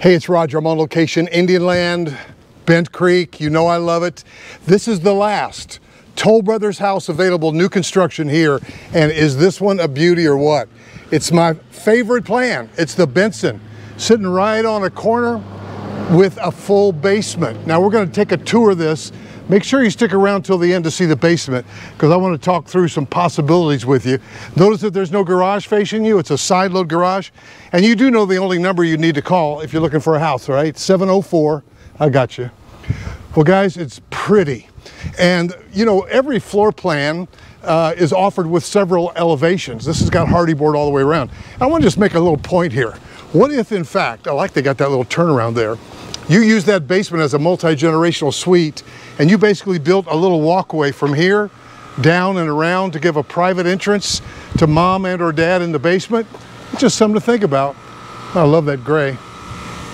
Hey, it's Roger. I'm on location, Indian Land, Bent Creek. You know I love it. This is the last Toll Brothers house available, new construction here. And is this one a beauty or what? It's my favorite plan. It's the BENSON, sitting right on a corner with a full basement. Now we're going to take a tour of this. Make sure you stick around till the end to see the basement, because I want to talk through some possibilities with you. Notice that there's no garage facing you. It's a side load garage. And you do know the only number you need to call if you're looking for a house, right? 704, I got you. Well guys, it's pretty. And you know, every floor plan is offered with several elevations. This has got hardy board all the way around. I want to just make a little point here. What if in fact, I like they got that little turnaround there, you use that basement as a multi-generational suite, and you basically built a little walkway from here down and around to give a private entrance to mom and or dad in the basement? It's just something to think about. I love that gray.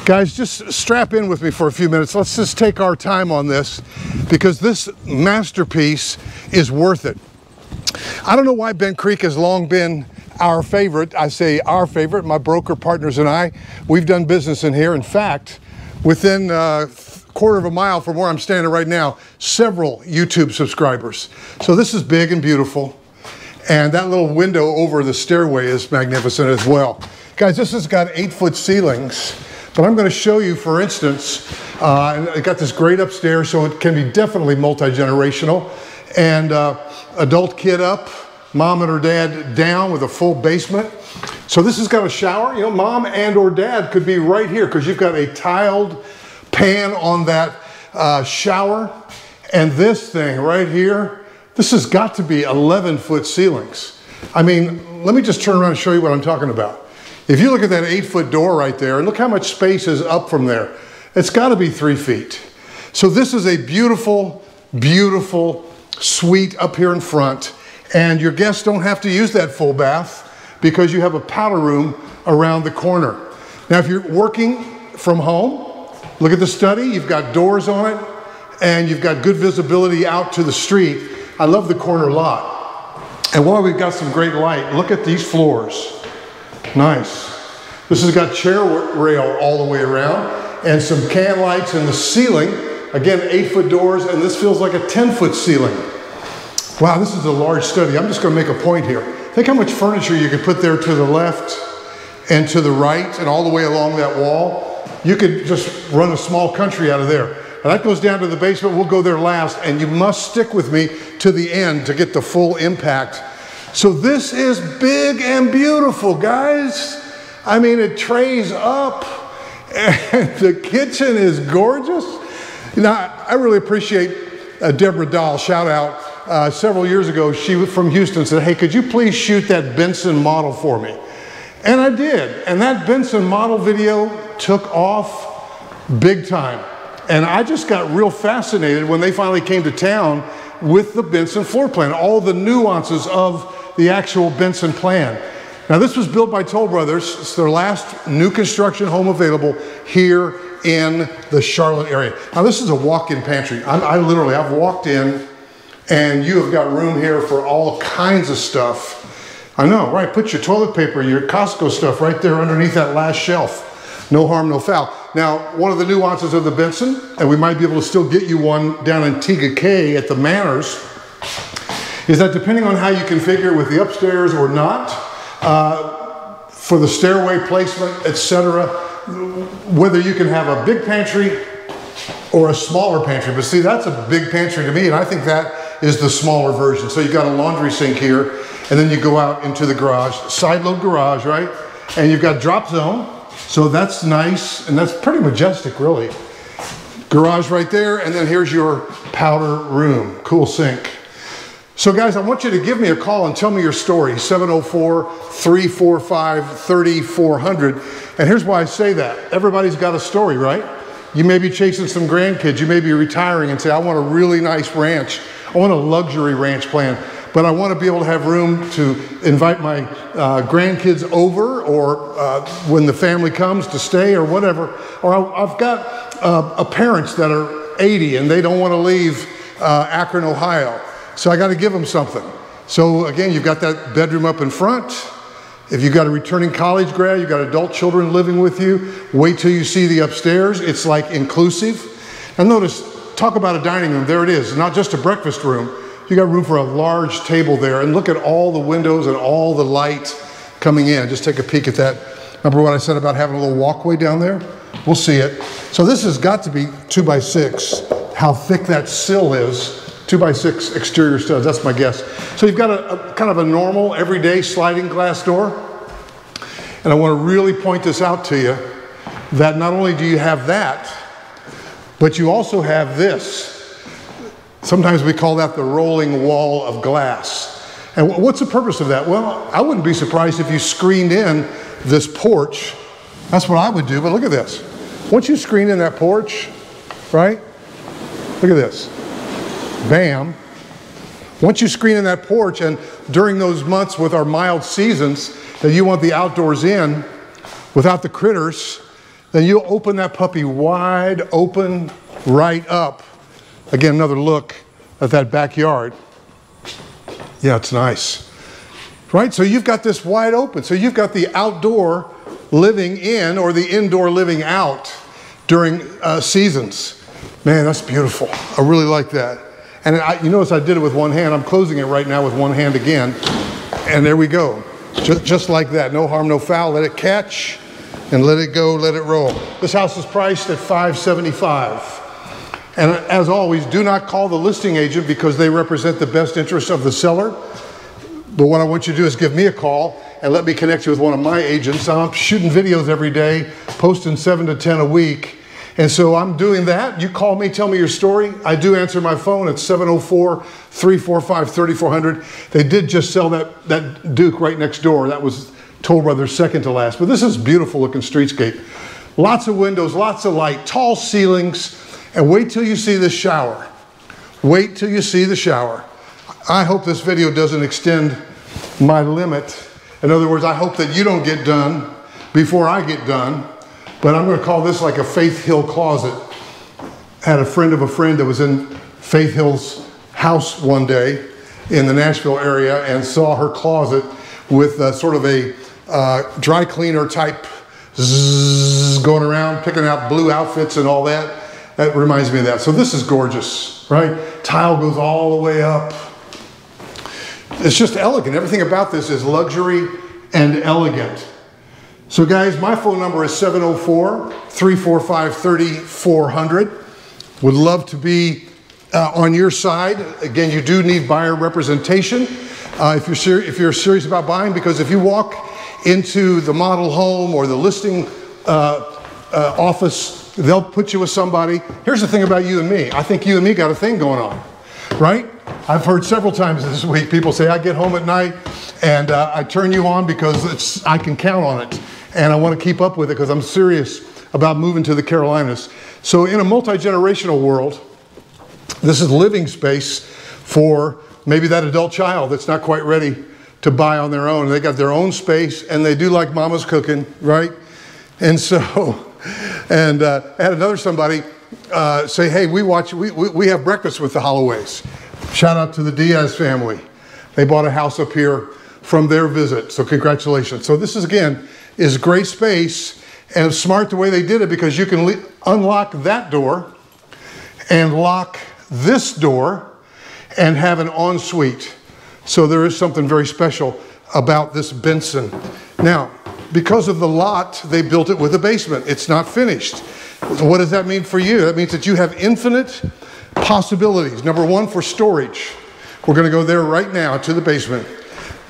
Guys, just strap in with me for a few minutes. Let's just take our time on this, because this masterpiece is worth it. I don't know why Bent Creek has long been our favorite. I say our favorite. My broker partners and I, we've done business in here. In fact, within a quarter of a mile from where I'm standing right now, several YouTube subscribers. So this is big and beautiful. And that little window over the stairway is magnificent as well. Guys, this has got 8-foot ceilings, but I'm going to show you, for instance, it got this great upstairs, so it can be definitely multi-generational. And adult kid up, mom and her dad down with a full basement. So this has got a shower. You know, mom and or dad could be right here, because you've got a tiled pan on that shower. And this thing right here, this has got to be 11-foot ceilings. I mean, let me just turn around and show you what I'm talking about. If you look at that 8-foot door right there, and look how much space is up from there, it's got to be 3 feet. So this is a beautiful, beautiful suite up here in front. And your guests don't have to use that full bath, because you have a powder room around the corner. Now, if you're working from home, look at the study. You've got doors on it, and you've got good visibility out to the street. I love the corner lot. And while we've got some great light, look at these floors. Nice. This has got chair rail all the way around, and some can lights in the ceiling. Again, 8-foot doors, and this feels like a 10-foot ceiling. Wow, this is a large study. I'm just going to make a point here. Think how much furniture you could put there to the left and to the right and all the way along that wall. You could just run a small country out of there. And that goes down to the basement. We'll go there last, and you must stick with me to the end to get the full impact. So this is big and beautiful, guys. I mean, it trays up, and the kitchen is gorgeous. You know, I really appreciate Deborah Dahl, shout out. Several years ago, she was from Houston, said, hey, could you please shoot that BENSON model for me? And I did. And that BENSON model video took off big time. And I just got real fascinated when they finally came to town with the BENSON floor plan, all the nuances of the actual BENSON plan. Now, this was built by Toll Brothers. It's their last new construction home available here in the Charlotte area. Now, this is a walk-in pantry. I've walked in, and you have got room here for all kinds of stuff. I know, right? Put your toilet paper, your Costco stuff right there underneath that last shelf. No harm, no foul. Now, one of the nuances of the BENSON, and we might be able to still get you one down in Tega Cay at the Manors, is that depending on how you configure with the upstairs or not, for the stairway placement, etc., whether you can have a big pantry or a smaller pantry. But see, that's a big pantry to me, and I think that is the smaller version. So you've got a laundry sink here, and then you go out into the garage, side load garage, right? And you've got drop zone, so that's nice, and that's pretty majestic, really. Garage right there, and then here's your powder room, cool sink. So guys, I want you to give me a call and tell me your story, 704-345-3400. And here's why I say that. Everybody's got a story, right? You may be chasing some grandkids. You may be retiring and say, I want a really nice ranch. I want a luxury ranch plan, but I want to be able to have room to invite my grandkids over, or when the family comes to stay or whatever. Or I've got parents that are 80 and they don't want to leave Akron, Ohio. So I got to give them something. So again, you've got that bedroom up in front. If you've got a returning college grad, you've got adult children living with you, wait till you see the upstairs. It's like inclusive. And notice, talk about a dining room. There it is, not just a breakfast room. You got room for a large table there. And look at all the windows and all the light coming in. Just take a peek at that. Remember what I said about having a little walkway down there? We'll see it. So this has got to be 2x6. How thick that sill is. 2x6 exterior studs, that's my guess. So you've got a kind of a normal, everyday sliding glass door. And I want to really point this out to you, that not only do you have that, but you also have this. Sometimes we call that the rolling wall of glass. And what's the purpose of that? Well, I wouldn't be surprised if you screened in this porch. That's what I would do, but look at this. Once you screen in that porch, right? Look at this. Bam. Once you screen in that porch, and during those months with our mild seasons that you want the outdoors in without the critters, then you open that puppy wide open right up. Again, another look at that backyard. Yeah, it's nice. Right? So you've got this wide open. So you've got the outdoor living in or the indoor living out during seasons. Man, that's beautiful. I really like that. And you notice I did it with one hand. I'm closing it right now with one hand again. And there we go. Just like that. No harm, no foul. Let it catch and let it go, let it roll. This house is priced at $575. And as always, do not call the listing agent because they represent the best interest of the seller. But what I want you to do is give me a call and let me connect you with one of my agents. I'm shooting videos every day, posting 7 to 10 a week. And so I'm doing that. You call me, tell me your story. I do answer my phone at 704-345-3400. They did just sell that Duke right next door. That was Toll Brothers' second to last. But this is beautiful looking streetscape. Lots of windows, lots of light, tall ceilings. And wait till you see this shower. Wait till you see the shower. I hope this video doesn't extend my limit. In other words, I hope that you don't get done before I get done. But I'm going to call this like a Faith Hill closet. Had a friend of a friend that was in Faith Hill's house one day in the Nashville area and saw her closet with sort of a dry cleaner type zzz going around, picking out blue outfits and all that. That reminds me of that. So this is gorgeous, right? Tile goes all the way up. It's just elegant. Everything about this is luxury and elegant. So guys, my phone number is 704-345-3400. Would love to be on your side. Again, you do need buyer representation if you're serious about buying, because if you walk into the model home or the listing office, they'll put you with somebody. Here's the thing about you and me. I think you and me got a thing going on, right? I've heard several times this week people say, I get home at night and I turn you on because I can count on it. And I want to keep up with it because I'm serious about moving to the Carolinas. So in a multi-generational world, this is living space for maybe that adult child that's not quite ready to buy on their own. They got their own space and they do like mama's cooking, right? And so, and I had another somebody say, hey, we have breakfast with the Holloways. Shout out to the Diaz family. They bought a house up here from their visit, so congratulations. So this is, again, is great space, and it's smart the way they did it because you can unlock that door and lock this door and have an ensuite. So there is something very special about this BENSON. Now, because of the lot, they built it with a basement. It's not finished. What does that mean for you? That means that you have infinite possibilities. Number one, for storage. We're going to go there right now to the basement.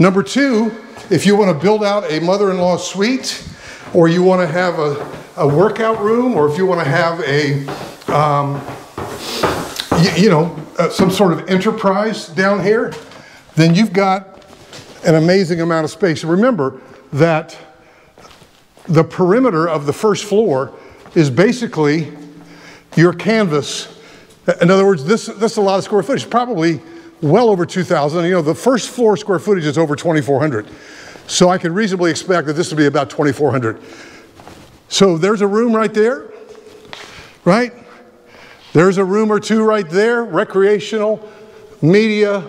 Number two, if you want to build out a mother-in-law suite, or you want to have a workout room, or if you want to have a, some sort of enterprise down here, then you've got an amazing amount of space. Remember that the perimeter of the first floor is basically your canvas. In other words, this is a lot of square footage, probably well over 2,000. You know, the first floor square footage is over 2,400. So I could reasonably expect that this would be about 2,400. So there's a room right there, right? There's a room or two right there, recreational, media,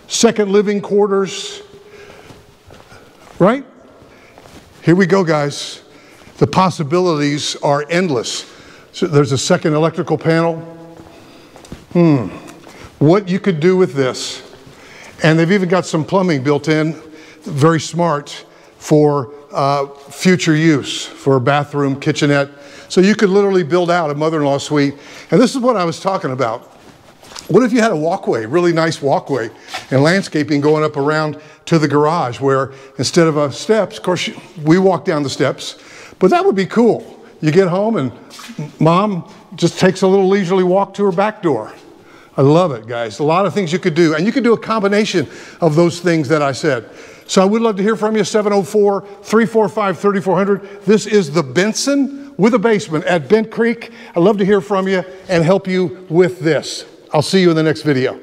second living quarters, right? Here we go, guys. The possibilities are endless. So there's a second electrical panel. What you could do with this. And they've even got some plumbing built in, very smart, for future use, for a bathroom, kitchenette. So you could literally build out a mother-in-law suite. And this is what I was talking about. What if you had a walkway, really nice walkway, and landscaping going up around to the garage, where instead of steps, of course, we walk down the steps, but that would be cool. You get home and mom just takes a little leisurely walk to her back door. I love it, guys. A lot of things you could do, and you could do a combination of those things that I said. So I would love to hear from you, 704-345-3400. This is the Benson with a basement at Bent Creek. I'd love to hear from you and help you with this. I'll see you in the next video.